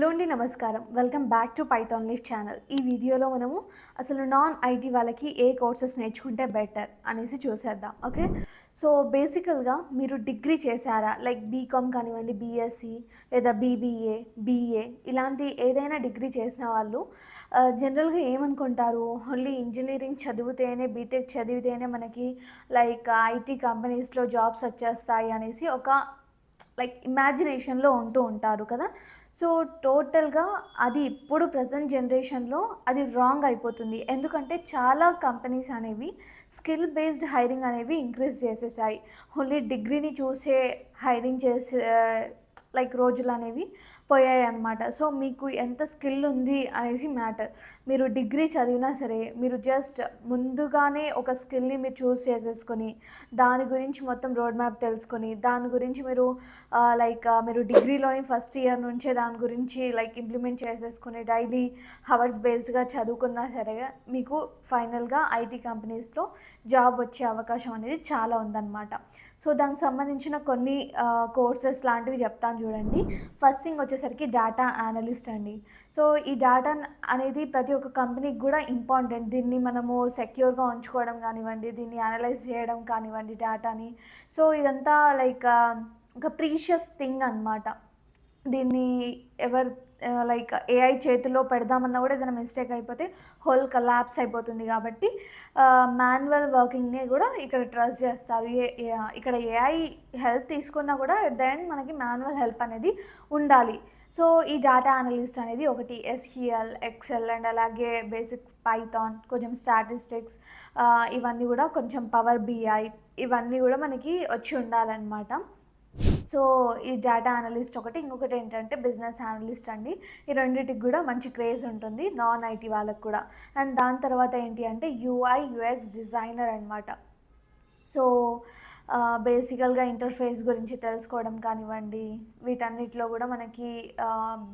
Hello అండి, నమస్కారం. Welcome back to Python leaf channel. ఈ వీడియోలో మనము అసలు నాన్ ఐటీ వాళ్ళకి ఏ కోర్సెస్ నేర్చుకుంటే బెటర్ అనేసి చూసేద్దాం. ఓకే, సో బేసికల్గా మీరు డిగ్రీ చేశారా, లైక్ బీకామ్ కానివ్వండి, బీఎస్సీ లేదా బీబీఏ, బీఏ ఇలాంటి ఏదైనా డిగ్రీ చేసిన వాళ్ళు జనరల్గా ఏమనుకుంటారు, ఓన్లీ ఇంజనీరింగ్ చదివితేనే, బీటెక్ చదివితేనే మనకి లైక్ ఐటీ కంపెనీస్లో జాబ్స్ వచ్చేస్తాయి అనేసి ఒక లైక్ ఇమాజినేషన్లో ఉంటూ ఉంటారు కదా. సో టోటల్గా అది ఇప్పుడు ప్రజెంట్ జనరేషన్లో అది రాంగ్ అయిపోతుంది. ఎందుకంటే చాలా కంపెనీస్ అనేవి స్కిల్ బేస్డ్ హైరింగ్ అనేవి ఇంక్రీజ్ చేసేసాయి. ఓన్లీ డిగ్రీని చూసే హైరింగ్ చేసే లైక్ రోజులు అనేవి పోయాయి అన్నమాట. సో మీకు ఎంత స్కిల్ ఉంది అనేసి మ్యాటర్. మీరు డిగ్రీ చదివినా సరే మీరు జస్ట్ ముందుగానే ఒక స్కిల్ని మీరు చూస్ చేసేసుకొని దాని గురించి మొత్తం రోడ్ మ్యాప్ తెలుసుకొని దాని గురించి మీరు మీరు డిగ్రీలోని ఫస్ట్ ఇయర్ నుంచే దాని గురించి లైక్ ఇంప్లిమెంట్ చేసేసుకుని డైలీ హవర్స్ బేస్డ్గా చదువుకున్నా సరే మీకు ఫైనల్గా ఐటీ కంపెనీస్లో జాబ్ వచ్చే అవకాశం అనేది చాలా ఉందన్నమాట. సో దానికి సంబంధించిన కొన్ని కోర్సెస్ లాంటివి చెప్తాను చూడండి. ఫస్ట్ థింగ్ వచ్చేసరికి డేటా అనలిస్ట్ అండి. సో ఈ డేటా అనేది ప్రతి ఒక్క కంపెనీకి కూడా ఇంపార్టెంట్. దీన్ని మనము సెక్యూర్గా ఉంచుకోవడం కానివ్వండి, దీన్ని అనలైజ్ చేయడం కానివ్వండి డేటాని. సో ఇదంతా లైక్ ఒక ప్రీషియస్ థింగ్ అన్నమాట. దీన్ని ఎవరు లైక్ ఏఐ చేతిలో పెడదామన్నా కూడా ఏదైనా మిస్టేక్ అయిపోతే హోల్ కలాప్స్ అయిపోతుంది. కాబట్టి మాన్యువల్ వర్కింగ్ని కూడా ఇక్కడ ట్రస్ట్ చేస్తారు. ఇక్కడ ఏఐ హెల్ప్ తీసుకున్నా కూడా ఎట్ ద ఎండ్ మనకి మాన్యువల్ హెల్ప్ అనేది ఉండాలి. సో ఈ డేటా అనలిస్ట్ అనేది ఒకటి ఎస్క్యూఎల్, ఎక్సెల్ అండ్ అలాగే బేసిక్స్ పైథాన్, కొంచెం స్టాటిస్టిక్స్, ఇవన్నీ కూడా కొంచెం పవర్ బిఐ ఇవన్నీ కూడా మనకి వచ్చి ఉండాలన్నమాట. సో ఈ డేటా అనలిస్ట్ ఒకటి, ఇంకొకటి ఏంటంటే బిజినెస్ అనలిస్ట్ అండి. ఈ రెండింటికి కూడా మంచి క్రేజ్ ఉంటుంది నాన్ ఐటీ వాళ్ళకి కూడా. అండ్ దాని తర్వాత ఏంటి అంటే యూఐ యూఎక్స్ డిజైనర్ అనమాట. సో బేసికల్గా ఇంటర్ఫేస్ గురించి తెలుసుకోవడం కానివ్వండి, వీటన్నిటిలో కూడా మనకి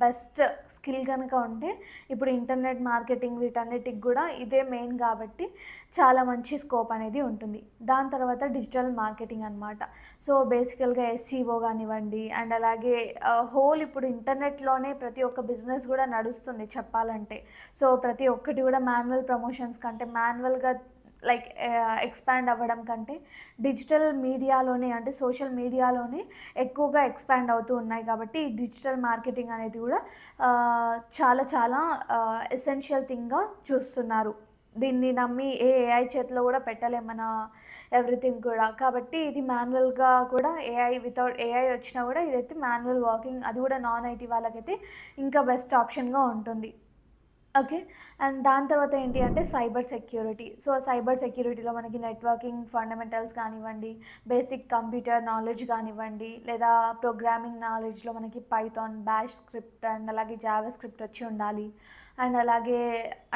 బెస్ట్ స్కిల్ కనుక ఉంటే ఇప్పుడు ఇంటర్నెట్ మార్కెటింగ్ వీటన్నిటికి కూడా ఇదే మెయిన్ కాబట్టి చాలా మంచి స్కోప్ అనేది ఉంటుంది. దాని తర్వాత డిజిటల్ మార్కెటింగ్ అనమాట. సో బేసికల్గా ఎస్సీఓ కానివ్వండి అండ్ అలాగే హోల్ ఇప్పుడు ఇంటర్నెట్లోనే ప్రతి ఒక్క బిజినెస్ కూడా నడుస్తుంది చెప్పాలంటే. సో ప్రతి ఒక్కటి కూడా మాన్యువల్ ప్రమోషన్స్ కంటే, మాన్యువల్గా లైక్ ఎక్స్పాండ్ అవ్వడం కంటే డిజిటల్ మీడియాలోనే అంటే సోషల్ మీడియాలోనే ఎక్కువగా ఎక్స్పాండ్ అవుతూ ఉన్నాయి. కాబట్టి డిజిటల్ మార్కెటింగ్ అనేది కూడా చాలా చాలా ఎసెన్షియల్ థింగ్గా చూస్తున్నారు. దీన్ని నమ్మి ఏఐ చేతిలో కూడా పెట్టలేం మన ఎవ్రీథింగ్ కూడా. కాబట్టి ఇది మాన్యువల్గా కూడా ఏఐ వితౌట్ ఏఐ వచ్చినా కూడా ఇదైతే మాన్యువల్ వర్కింగ్, అది కూడా నాన్ ఐటీ వాళ్ళకైతే ఇంకా బెస్ట్ ఆప్షన్గా ఉంటుంది. ఓకే, అండ్ దాని తర్వాత ఏంటి అంటే సైబర్ సెక్యూరిటీ. సో సైబర్ సెక్యూరిటీలో మనకి నెట్వర్కింగ్ ఫండమెంటల్స్ కానివ్వండి, బేసిక్ కంప్యూటర్ నాలెడ్జ్ కానివ్వండి, లేదా ప్రోగ్రామింగ్ నాలెడ్జ్లో మనకి పైథాన్, బ్యాష్ స్క్రిప్ట్ అండ్ అలాగే జావా స్క్రిప్ట్ వచ్చి ఉండాలి. అండ్ అలాగే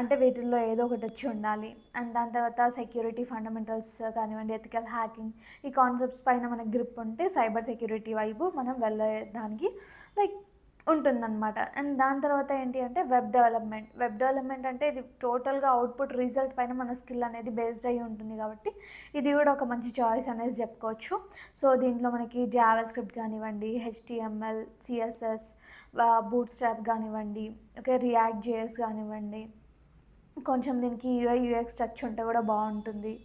అంటే వీటిల్లో ఏదో ఒకటి వచ్చి ఉండాలి. అండ్ దాని తర్వాత సెక్యూరిటీ ఫండమెంటల్స్ కానివ్వండి, ఎథికల్ హ్యాకింగ్, ఈ కాన్సెప్ట్స్ పైన మనకి గ్రిప్ ఉంటే సైబర్ సెక్యూరిటీ వైపు మనం వెళ్ళడానికి లైక్ ఉంటుందన్నమాట. అండ్ దాని తర్వాత ఏంటి అంటే వెబ్ డెవలప్మెంట్. వెబ్ డెవలప్మెంట్ అంటే ఇది టోటల్గా అవుట్పుట్ రిజల్ట్ పైన మన స్కిల్ అనేది బేస్డ్ అయ్యి ఉంటుంది కాబట్టి ఇది కూడా ఒక మంచి చాయిస్ అనేది చెప్పుకోవచ్చు. సో దీంట్లో మనకి జావా స్క్రిప్ట్ కానివ్వండి, హెచ్టిఎంఎల్, సిఎస్ఎస్, బూట్ స్ట్రాప్ కానివ్వండి, ఓకే రియాక్ట్ జేఎస్ కానివ్వండి, కొంచెం దీనికి యూఐ యూఎక్స్ టచ్ ఉంటే కూడా బాగుంటుంది.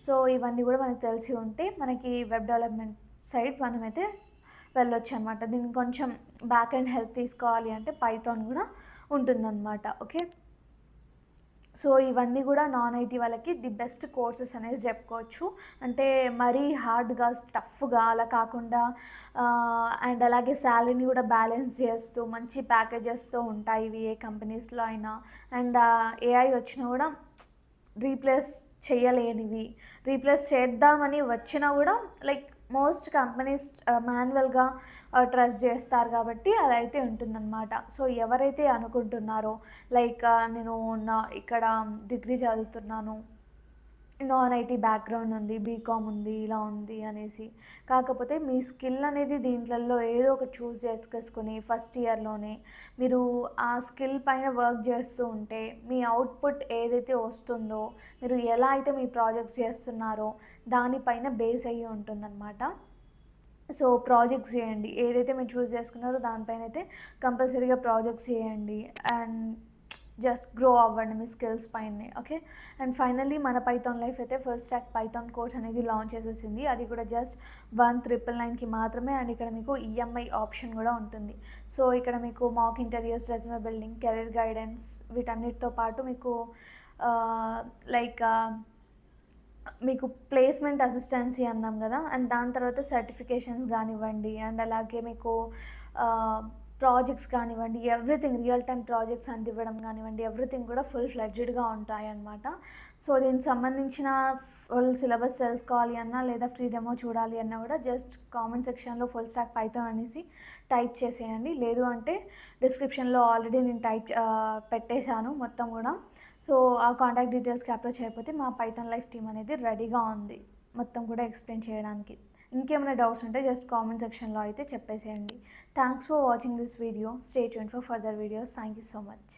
సో ఇవన్నీ కూడా మనకి తెలిసి ఉంటే మనకి వెబ్ డెవలప్మెంట్ సైడ్ మనమైతే వెళ్ళొచ్చు అనమాట. దీనికి కొంచెం బ్యాక్ అండ్ హెల్ప్ తీసుకోవాలి అంటే పైథాన్ కూడా ఉంటుందన్నమాట. ఓకే, సో ఇవన్నీ కూడా నాన్ ఐటీ వాళ్ళకి ది బెస్ట్ కోర్సెస్ అనేది చెప్పుకోవచ్చు. అంటే మరీ హార్డ్గా టఫ్గా అలా కాకుండా అండ్ అలాగే శాలరీని కూడా బ్యాలెన్స్ చేస్తూ మంచి ప్యాకేజెస్తో ఉంటాయి ఇవి ఏ కంపెనీస్లో అయినా. అండ్ ఏఐ వచ్చినా కూడా రీప్లేస్ చేయలేనివి, రీప్లేస్ చేద్దామని వచ్చినా కూడా లైక్ మోస్ట్ కంపెనీస్ మాన్యువల్గా ట్రస్ట్ చేస్తారు కాబట్టి అదైతే ఉంటుందన్నమాట. సో ఎవరైతే అనుకుంటున్నారో లైక్ నేను ఇక్కడ డిగ్రీ చదువుతున్నాను, నాన్ ఐటీ బ్యాక్గ్రౌండ్ ఉంది, బీకామ్ ఉంది, ఇలా ఉంది అనేసి, కాకపోతే మీ స్కిల్ అనేది దీంట్లలో ఏదో ఒకటి చూస్ చేసుకొని ఫస్ట్ ఇయర్లోనే మీరు ఆ స్కిల్ పైన వర్క్ చేస్తూ ఉంటే మీ అవుట్పుట్ ఏదైతే వస్తుందో, మీరు ఎలా అయితే మీ ప్రాజెక్ట్స్ చేస్తున్నారో దానిపైన బేస్ అయ్యి ఉంటుందన్నమాట. సో ప్రాజెక్ట్స్ చేయండి, ఏదైతే మీరు చూస్ చేసుకున్నారో దానిపైన అయితే కంపల్సరీగా ప్రాజెక్ట్స్ చేయండి అండ్ జస్ట్ గ్రో అవ్వండి మీ స్కిల్స్ పైనే. ఓకే, అండ్ ఫైనల్లీ మన పైథాన్ లైఫ్ అయితే ఫుల్ స్టాక్ పైథాన్ కోర్స్ అనేది లాంచ్ చేసేసింది. అది కూడా జస్ట్ 1,999కి మాత్రమే. అండ్ ఇక్కడ మీకు ఈఎంఐ ఆప్షన్ కూడా ఉంటుంది. సో ఇక్కడ మీకు mock interviews, resume building, career guidance వీటన్నిటితో పాటు మీకు లైక్ మీకు ప్లేస్మెంట్ అసిస్టెన్సీ అన్నాం కదా, అండ్ దాని తర్వాత సర్టిఫికేషన్స్ కానివ్వండి, అండ్ అలాగే మీకు ప్రాజెక్ట్స్ కానివ్వండి, ఎవ్రీథింగ్ రియల్ టైమ్ ప్రాజెక్ట్స్ అందివ్వడం కానివ్వండి, ఎవ్రీథింగ్ కూడా ఫుల్ ఫ్లెడ్జ్డ్గా ఉంటాయి అన్నమాట. సో దీనికి సంబంధించిన ఫుల్ సిలబస్ తెలుసుకోవాలి అన్నా లేదా ఫ్రీ డెమో చూడాలి అన్నా కూడా జస్ట్ కామెంట్ సెక్షన్లో ఫుల్ స్టాక్ పైథాన్ అనేసి టైప్ చేసేయండి. లేదు అంటే డిస్క్రిప్షన్లో ఆల్రెడీ నేను పెట్టేశాను మొత్తం కూడా. సో ఆ కాంటాక్ట్ డీటెయిల్స్కి అప్లోడ్ చేయకపోతే మా పైథాన్ లైఫ్ టీమ్ అనేది రెడీగా ఉంది మొత్తం కూడా ఎక్స్ప్లెయిన్ చేయడానికి. ఇంకేమైనా డౌట్స్ ఉంటే జస్ట్ కామెంట్ సెక్షన్లో అయితే చెప్పేసేయండి. Thanks for watching this video. Stay tuned for further videos. Thank you so much.